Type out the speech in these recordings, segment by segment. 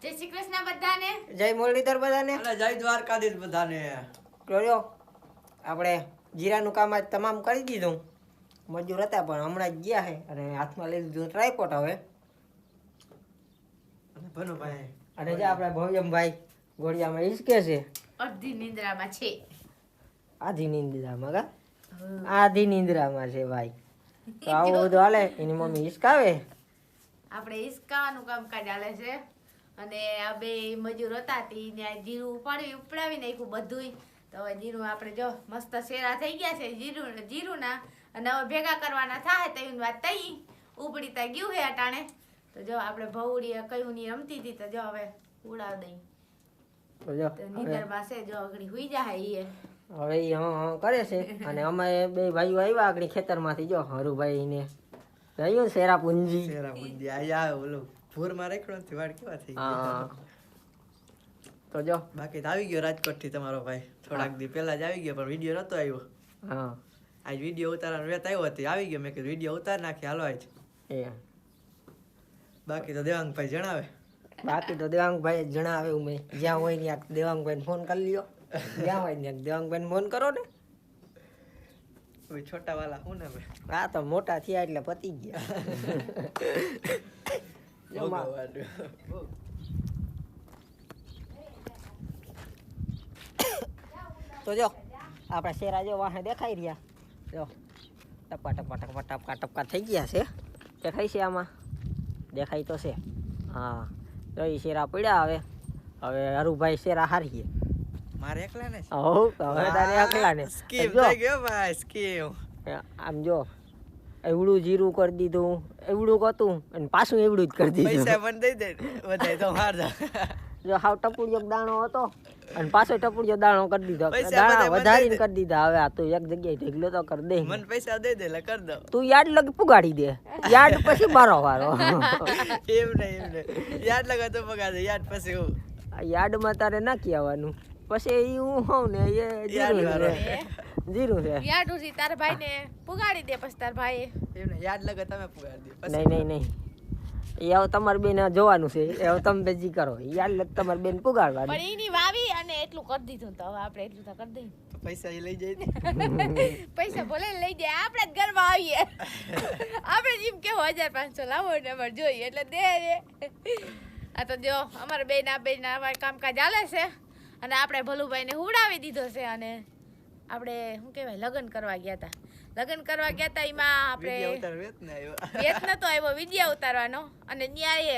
જય શ્રી કૃષ્ણ બધાને, જય મુરલીધર બધાને અને જય દ્વારકાધીશ બધાને. જોયો આપણે જીરાનું કામ આજ તમામ કરી દીધું. મજૂર હતા પણ હમણાં જ ગયા છે અને હાથમાં લઈ લીધું ટ્રાયપોટ હવે. અને ભનુભાઈ અને જે આપણા ભવ્યમભાઈ ઘોડિયામાં હિસકે છે. અડધી નિંદ્રામાં છે. આધી નિંદ્રામાં કા આધી નિંદ્રામાં છે ભાઈ. તો આવું બધું હાલે. એની મમ્મી હિસકાવે, આપણે હિસકાવાનું કામકાજ ચાલે છે. અને આ બે મજૂર હતા તેને જીરું ઉપડાવી નાખ્યું બધુંય. તો હવે જીરું આપણે જો મસ્ત શેરા થઈ ગયા છે જીરુંના, અને હવે ભેગા કરવાના થાય તો એની વાત થઈ ઉપડી તા ગયું છે અટાણે. તો જો આપણે ભવડી કયું ની રમતી હતી, તો જો હવે ઉડાવ દઈ. તો જો તો નીંદરમાં છે, જો આગળ હુઈ જાય એ હવે એ કરે છે. અને અમે બે ભાઈઓ આવ્યા આગળ ખેતરમાંથી. જો હરુભાઈ ને રહ્યું શેરા પૂંજી. શેરા મુંજી આયા ઓલું ભૂરમાં રેખડો થી વાડ કેવા થઈ ગયા. હા તો જો બાકી તો આવી ગયો રાજકોટ થી તમારો ભાઈ. થોડાક દી પહેલા જ આવી ગયો પણ વિડીયો નતો આવ્યો. હા આજ વિડીયો ઉતારવાનો વેત આવ્યો હતી, આવી ગયો. મેં કીધું વિડીયો ઉતાર નાખી હાલો આજ. એ બાકી તો દેવાંગભાઈ જણાવે. બાકી તો દેવાંગભાઈ જણાવે. મેં જ્યાં હોય ત્યાં દેવાંગભાઈને ફોન કરી લ્યો. જ્યાં હોય ત્યાં દેવાંગભાઈને ફોન કરો ને. કોઈ છોટા વાલા હું ને ભાઈ આ તો મોટા થયા એટલે પતી ગયા. તો જો આપણા શેરા જો વાહે દેખાઈ રહ્યા. જો ટપકા ટપકા ટપકા ટપકા ટપકા થઈ ગયા છે. દેખાય છે આમાં? દેખાય તો છે. હા તો એ શેરા પડ્યા. હવે હવે હરુભાઈ શેરા હારીએ. મારે એકલા ને હો હવે તારે એકલા ને સ્કીમ થઈ ગયો ભાઈ સ્કીમ. આમ જો એવડું જીરું કરી દીધું, એવડું હતું અને પાછું એવડું જ કરી દીધું. પૈસા પણ દઈ દે વધારે તો માર દો. જો હાવ ટપુડિયો દાણો હતો અને પાછો ટપુડિયો દાણો કરી દીધો. પૈસા દાણા બધા વધારીને કરી દીધા. હવે આ તું એક જગ્યાએ ઢગલો તો કરી દે. મને પૈસા દઈ દે એટલે કર દો. તું યાદ લગી પુગાડી દે. યાદ પછી બારો વારો. એમ નહીં યાદ લગા તો પગાર દે. યાદ પછી હું યાદમાં તારે નાખી આવવાનું. પછી એ હું હોઉં ને એ જીરું છે. જીરું છે. યાદ ઉઠી તારા ભાઈ ને પુગાડી દે. પછી તારા ભાઈ એમ નહીં યાદ લગા તમે પગાર દે. નહીં નહીં નહીં એ હવે તમારી બેન જોવાનું છે. એ હવે તમે બેજી કરો. યાદ લગ તમારી બેન પુગાડવાનું. પણ એની વાવી અને એટલું કરી દીધું, તો હવે આપણે એટલું તો કરી દઈએ. તો પૈસા એ લઈ જાય ને. પૈસા ભલે લઈ જાય, આપણે જ ઘરમાં આવીએ. આપણે જેમ કેવો 1500 લાવો ને અમારે જોઈએ એટલે દે રે. આ તો જો અમારા બેન અમારે કામકાજ ચાલે છે. અને આપણે ભલુભાઈને હુડાવી દીધો છે. અને આપણે શું કહેવાય લગ્ન કરવા ગયા હતા. લગ્ન કરવા ગયા હતા એમાં આપણે વિડિયો ઉતાર વેત ને આવ્યો. વેત નતો આવ્યો, વિડિયા ઉતારવાનો. અને ન્યાય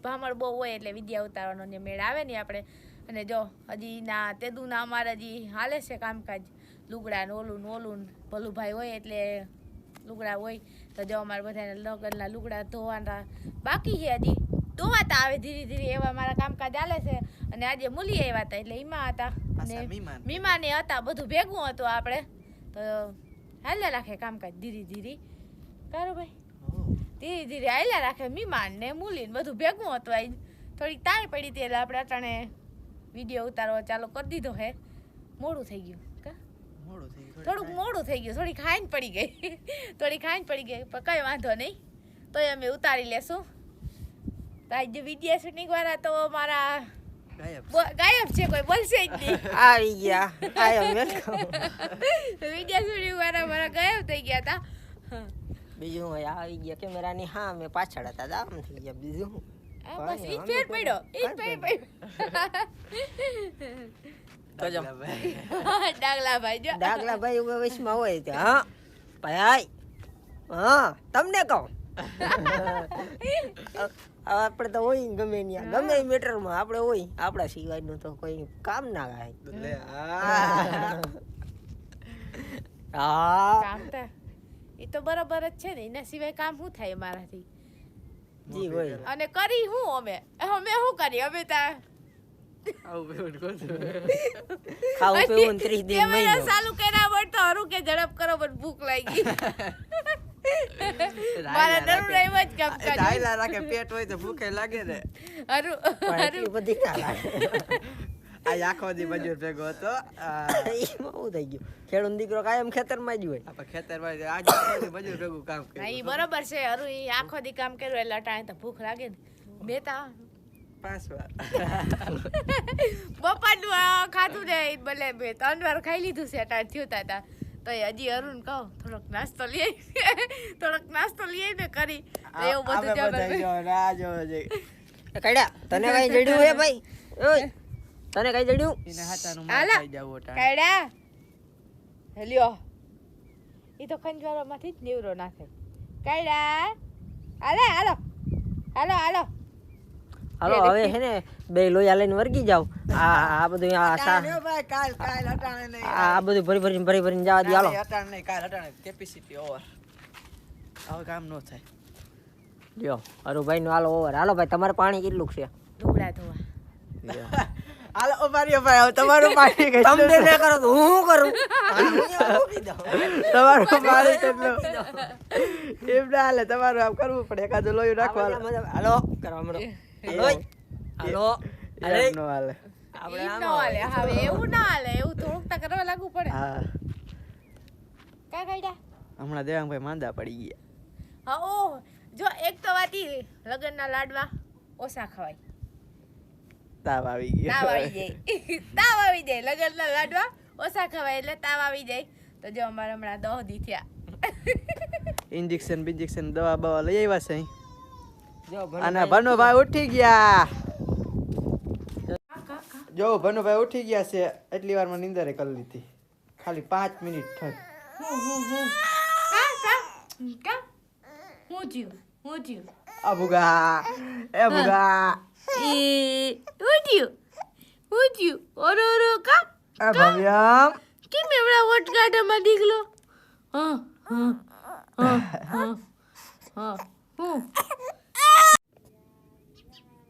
ભામણ બહુ હોય એટલે વિડિયા ઉતારવાનો ને મેળ આવે ને આપણે. અને જો હજી ના તેદુના અમારે હજી હાલે છે કામકાજ. લુગડા ઓલું ભલુભાઈ હોય એટલે લુગડા હોય. તો જો અમારે બધાને લગ્નના લુગડા ધોવાના બાકી છે. હજી ધોવાતા આવે ધીરે ધીરે એવા મારા કામકાજ ચાલે છે. અને આજે મૂલી આવ્યા હતા એટલે એમાં હતા. અને મીમાને હતા, બધું ભેગું હતું આપણે. તો હાલ્યા રાખે કામકાજ ધીરે ધીરે. કારો ભાઈ ધીરે ધીરે હાલ્યા રાખે. મીમાન ને મૂલી બધું ભેગું હતું. આજ થોડીક તાણ પડી હતી એટલે આપણે અટાણે વિડીયો ઉતારવા ચાલુ કરી દીધો હે. મોડું થઈ ગયું કા? થોડુંક મોડું થઈ ગયું. થોડી ખાઈને પડી ગઈ. પણ કઈ વાંધો નહીં, તો અમે ઉતારી લેશું. તો આજે વિડીયો શૂટિંગ વાળા તો મારા ગાયબ છે, કોઈ બોલશે જ નહીં. આવી ગયા વિડીયો શૂટિંગ વાળા મારા ગાયબ થઈ ગયા હતા. બીજું આવી ગયા કેમેરાની હા મેં પાછળ હતા. આમ થઈ ગયા. બીજું બસ ઈ ફેર પડ્યો. તો જો ડાગલાભાઈ જો ડાગલાભાઈ ઉભા વચમાં હોય તો હા ભાઈ હા તમને કહું. આપણે તો હોય ગમે ત્યાં ગમે એ મેટરમાં આપણે હોય. આપણા સિવાયનું તો કોઈ કામ ના થાય. કામ તો એ તો બરાબર જ છે ને. એના સિવાય કામ શું થાય મારાથી? જી હોય. અને કરી હું અમે શું કરી? અમે તા ખાવું પીવું 30 દિન મહિનો ચાલુ કર્યા વળ તો હરું કે ઝડપ કરો પણ ભૂખ લાગી. મારા નરું એમ જ કામ કરે. ડાયલા રાખે પેટ હોય તો ભૂખે લાગે ને. હરું એટલી બધી ના લાગે. આ આખો દી મજૂર ભેગો હતો. એમાં શું થઈ ગયું? ખેડૂત દીકરો કાયમ ખેતરમાં જ હોય. આપણે ખેતરમાં આજ આખો દી મજૂર ભેગું કામ ના કર્યું. ઈ બરોબર છે. હરું ઈ આખો દી કામ કર્યું એટલે અટાણે તો ભૂખ લાગે ને. બેતા 5 વાર બપાનું ખાધું ને ઈ ભલે 3 વાર ખાઈ લીધું છે અટાણ થયું તા તો હજી અરુણ કહો થોડોક નાસ્તો લઈ ને કરી તો એવું બધું આપણે બધા જબર જો ના જો છે કઈડા તને કઈ જડ્યું હે ભાઈ ઓય તને કઈ જડ્યું એને હાટાનું હાલા. માર ખાઈ જાવ ઓટા કાયડા હેલ્યો ઈ તો ખંજવારામાંથી જ નીવરો નાખે કાયડા હાલો હાલો હવે હે ને બે લોયા લઈને વર્ગી જાવ આ બધું ભાઈ કાલ હટાણે નહીં આ બધું ભરી ભરીને જવા દે હાલો હટાણે નહીં કાલ હટાણે કેપેસિટી ઓવર હવે કામ ન થાય લ્યો અરુભાઈ નું હાલો ઓવર હાલો ભાઈ તમારે પાણી કેટલું છે લુગડા ધોવા હાલો ઓ મારી ભાઈ હવે તમારું પાણી તમે કેટલું બે ના કરો તો હું કરું તમારું પાણી કેટલું એમ ના હાલે તમારું આમ કરવું પડે એકાદું લોહી રાખવા હાલો કરવા મળો હાલો એમ ન હાલે આપણે ઈ આમ ન હાલે હવે એવું ના હાલે એવું થોડુંક તો કરવા લાગુ પડે હા કા કાયડા હમણાં દેવાંગભાઈ માંદા પડી ગયા હા ઓ જો એક તો વાત ઈ લગનના લાડવા ઓછા ખવાય તાવ આવી ગયો તાવ આવી જાય લગનના લાડવા ઓછા ખવાય એટલે તાવ આવી જાય તો જો અમારે હમણાં 10 દી થયા ઇન્જેક્શન દવા બવા લઈ આવ્યા છે અહીં. જો અને ભનુભાઈ ઉઠી ગયા જો ભનુભાઈ ઉઠી ગયા છે એટલી વારમાં નિંદરે કરી લીધી ખાલી 5 મિનિટ થઈ કા હું થયું આ ભૂગા એ ભૂગા ઉઠ્યું ઓરો કા એ ભવ્યમ કેમ એવડા વટગાડામાં દીકલો હા હું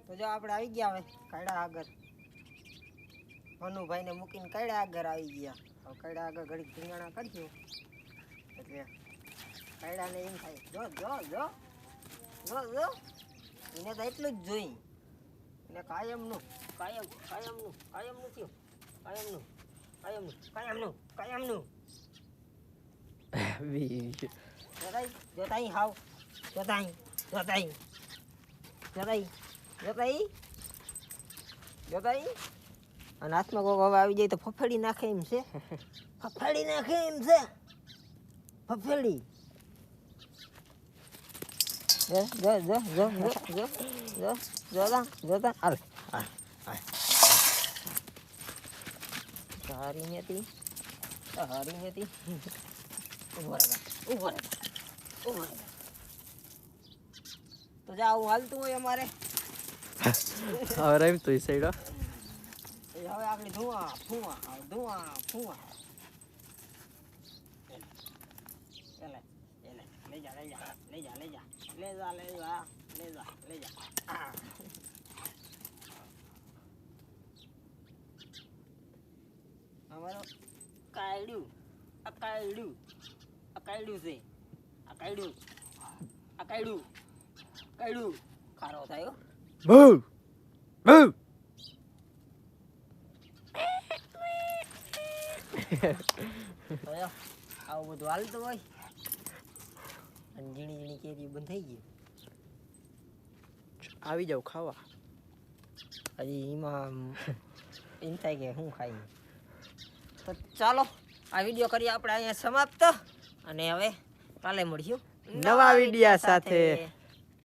તો જો આપણે આવી ગયા હવે કાયડા આગળ ભનુભાઈને મૂકીને કાયડા આગળ આવી ગયા હવે કાયડા આગળ ઘડીક ધીંગાણા કરશું એટલે કાયડાને એમ થાય જો એને તો એટલું જ જોઈ એને કાયમનું થયું કાયમનું જોતાઈ હાવ જોતાઈ અને હાથમાં કોક હવે આવી જાય તો ફફેડી નાખે એમ છે ફફેડી જોતા હાલ હારી નથી ઉભો રહે તો જા હું હાલતું હોય અમારે હવે રહીમ તો સાઈડ હવે આપણે ધુઆ લઈ જા અમારો કાયડું ખારો થયો બહુ આવું બધું હાલતું હોય અને ઝીણી કેરી બંધ થઈ ગઈ આવી જાવ ખાવા હજી એમાં એમ થાય કે શું ખાઈ તો ચાલો આ વિડીયો કરીએ આપણે અહીંયા સમાપ્ત અને હવે કાલે મળીશું નવા વિડિયા સાથે.